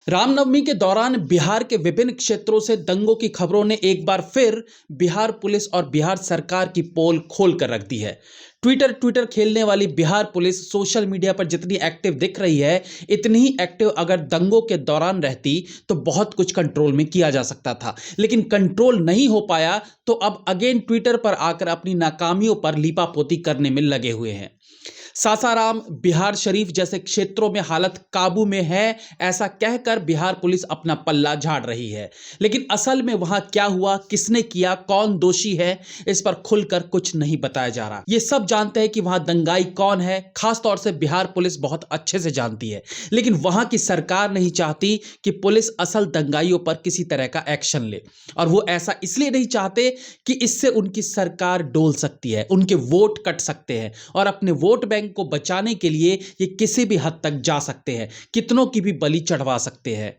रामनवमी के दौरान बिहार के विभिन्न क्षेत्रों से दंगों की खबरों ने एक बार फिर बिहार पुलिस और बिहार सरकार की पोल खोल कर रख दी है। ट्विटर खेलने वाली बिहार पुलिस सोशल मीडिया पर जितनी एक्टिव दिख रही है, इतनी ही एक्टिव अगर दंगों के दौरान रहती तो बहुत कुछ कंट्रोल में किया जा सकता था, लेकिन कंट्रोल नहीं हो पाया। तो अब अगेन ट्विटर पर आकर अपनी नाकामियों पर लीपापोती करने में लगे हुए हैं। सासाराम, बिहार शरीफ जैसे क्षेत्रों में हालत काबू में है, ऐसा कहकर बिहार पुलिस अपना पल्ला झाड़ रही है, लेकिन असल में वहां क्या हुआ, किसने किया, कौन दोषी है, इस पर खुलकर कुछ नहीं बताया जा रहा। ये सब जानते हैं कि वहां दंगाई कौन है, खास तौर से बिहार पुलिस बहुत अच्छे से जानती है, लेकिन वहां की सरकार नहीं चाहती कि पुलिस असल दंगाइयों पर किसी तरह का एक्शन ले। और वो ऐसा इसलिए नहीं चाहते कि इससे उनकी सरकार डोल सकती है, उनके वोट कट सकते हैं, और अपने वोट बैंक को बचाने के लिए ये किसी भी हद तक जा सकते हैं, कितनों की भी बलि चढ़वा सकते हैं।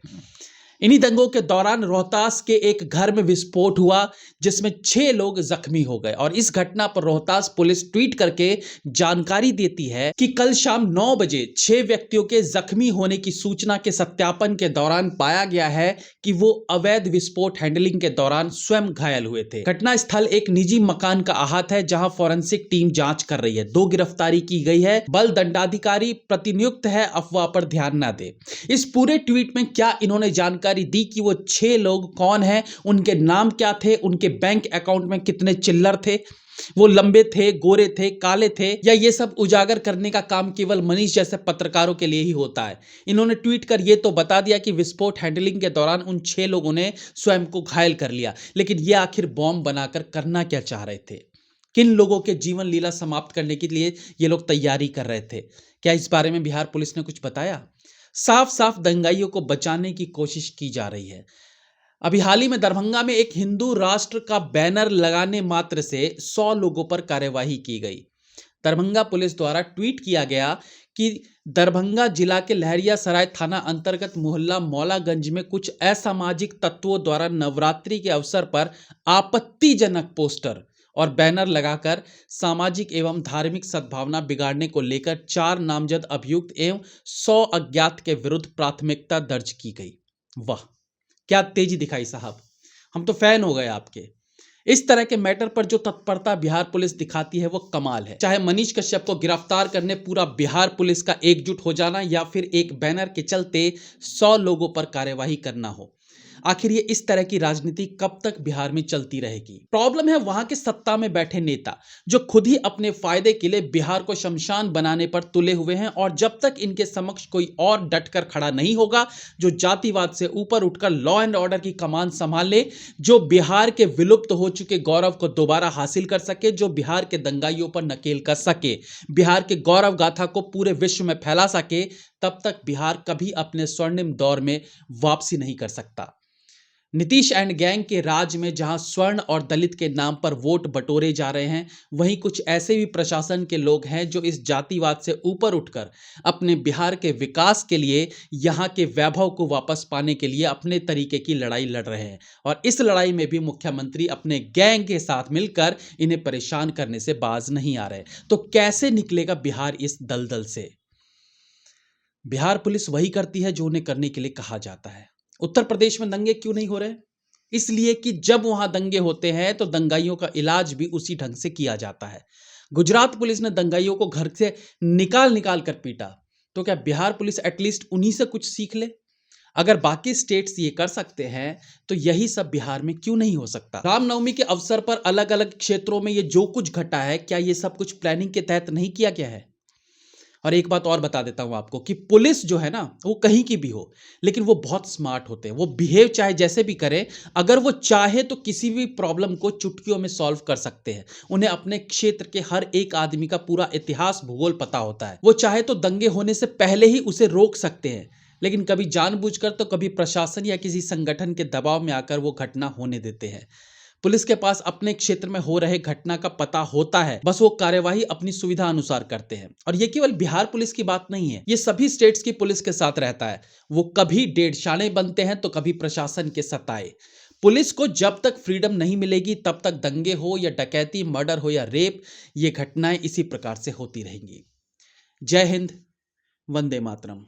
इन्हीं दंगों के दौरान रोहतास के एक घर में विस्फोट हुआ, जिसमें 6 लोग जख्मी हो गए। और इस घटना पर रोहतास पुलिस ट्वीट करके जानकारी देती है कि कल शाम 9 बजे 6 व्यक्तियों के जख्मी होने की सूचना के सत्यापन के दौरान पाया गया है कि वो अवैध विस्फोट हैंडलिंग के दौरान स्वयं घायल हुए थे। घटना स्थल एक निजी मकान का आहत है, जहां फॉरेंसिक टीम जांच कर रही है। 2 गिरफ्तारी की गई है। बल दंडाधिकारी प्रतिनियुक्त है, अफवाह पर ध्यान ना दे। इस पूरे ट्वीट में क्या इन्होंने जानकारी दी कि वो 6 लोग कौन हैं, उनके नाम क्या थे, उनके बैंक अकाउंट में कितने चिल्लर थे, वो लंबे थे, गोरे थे, काले थे, या ये सब उजागर करने का काम केवल मनीष जैसे पत्रकारों के लिए ही होता है। इन्होंने ट्वीट कर ये तो बता दिया कि विस्फोट हैंडलिंग के दौरान उन 6 लोगों ने स्वयं को घायल कर लिया, लेकिन ये आखिर बॉम्ब बनाकर करना क्या चाह रहे थे? किन लोगों के जीवन लीला समाप्त करने के लिए ये लोग तैयारी कर रहे थे? क्या इस बारे में बिहार पुलिस ने कुछ बताया? साफ साफ दंगाइयों को बचाने की कोशिश की जा रही है। अभी हाल ही में दरभंगा में एक हिंदू राष्ट्र का बैनर लगाने मात्र से 100 लोगों पर कार्यवाही की गई। दरभंगा पुलिस द्वारा ट्वीट किया गया कि दरभंगा जिला के लहरियासराय थाना अंतर्गत मोहल्ला मौलागंज में कुछ असामाजिक तत्वों द्वारा नवरात्रि के अवसर पर आपत्तिजनक पोस्टर और बैनर लगाकर सामाजिक एवं धार्मिक सद्भावना बिगाड़ने को लेकर 4 नामजद अभियुक्त एवं 100 अज्ञात के विरुद्ध प्राथमिकता दर्ज की गई। वाह, क्या तेजी दिखाई साहब, हम तो फैन हो गए आपके। इस तरह के मैटर पर जो तत्परता बिहार पुलिस दिखाती है वो कमाल है। चाहे मनीष कश्यप को गिरफ्तार करने पूरा बिहार पुलिस का एकजुट हो जाना, या फिर एक बैनर के चलते 100 लोगों पर कार्यवाही करना हो, आखिर ये इस तरह की राजनीति कब तक बिहार में चलती रहेगी? प्रॉब्लम है वहां के सत्ता में बैठे नेता, जो खुद ही अपने फायदे के लिए बिहार को शमशान बनाने पर तुले हुए हैं, और जब तक इनके समक्ष कोई और डटकर खड़ा नहीं होगा जो जातिवाद से ऊपर उठकर लॉ एंड ऑर्डर की कमान संभाल ले, जो बिहार के विलुप्त हो चुके गौरव को दोबारा हासिल कर सके, जो बिहार के दंगाइयों पर नकेल कर सके, बिहार के गौरव गाथा को पूरे विश्व में फैला सके, तब तक बिहार कभी अपने स्वर्णिम दौर में वापसी नहीं कर सकता। नीतीश एंड गैंग के राज में जहां स्वर्ण और दलित के नाम पर वोट बटोरे जा रहे हैं, वहीं कुछ ऐसे भी प्रशासन के लोग हैं जो इस जातिवाद से ऊपर उठकर अपने बिहार के विकास के लिए, यहां के वैभव को वापस पाने के लिए अपने तरीके की लड़ाई लड़ रहे हैं। और इस लड़ाई में भी मुख्यमंत्री अपने गैंग के साथ मिलकर इन्हें परेशान करने से बाज नहीं आ रहे। तो कैसे निकलेगा बिहार इस दलदल से? बिहार पुलिस वही करती है जो उन्हें करने के लिए कहा जाता है। उत्तर प्रदेश में दंगे क्यों नहीं हो रहे? इसलिए कि जब वहां दंगे होते हैं तो दंगाइयों का इलाज भी उसी ढंग से किया जाता है। गुजरात पुलिस ने दंगाइयों को घर से निकाल कर पीटा, तो क्या बिहार पुलिस एटलीस्ट उन्हीं से कुछ सीख ले? अगर बाकी स्टेट्स ये कर सकते हैं तो यही सब बिहार में क्यों नहीं हो सकता? रामनवमी के अवसर पर अलग अलग क्षेत्रों में ये जो कुछ घटा है, क्या ये सब कुछ प्लानिंग के तहत नहीं किया गया है? और एक बात और बता देता हूं आपको कि पुलिस जो है ना, वो कहीं की भी हो, लेकिन वो बहुत स्मार्ट होते हैं। वो बिहेव चाहे जैसे भी करें, अगर वो चाहे तो किसी भी प्रॉब्लम को चुटकियों में सॉल्व कर सकते हैं। उन्हें अपने क्षेत्र के हर एक आदमी का पूरा इतिहास भूगोल पता होता है। वो चाहे तो दंगे होने से पहले ही उसे रोक सकते हैं, लेकिन कभी जानबूझकर तो कभी प्रशासन या किसी संगठन के दबाव में आकर वो घटना होने देते हैं। पुलिस के पास अपने क्षेत्र में हो रहे घटना का पता होता है, बस वो कार्यवाही अपनी सुविधा अनुसार करते हैं। और ये केवल बिहार पुलिस की बात नहीं है, ये सभी स्टेट्स की पुलिस के साथ रहता है। वो कभी डेढ़शाने बनते हैं तो कभी प्रशासन के सताए। पुलिस को जब तक फ्रीडम नहीं मिलेगी तब तक दंगे हो या डकैती, मर्डर हो या रेप, ये घटनाएं इसी प्रकार से होती रहेंगी। जय हिंद, वंदे मातरम।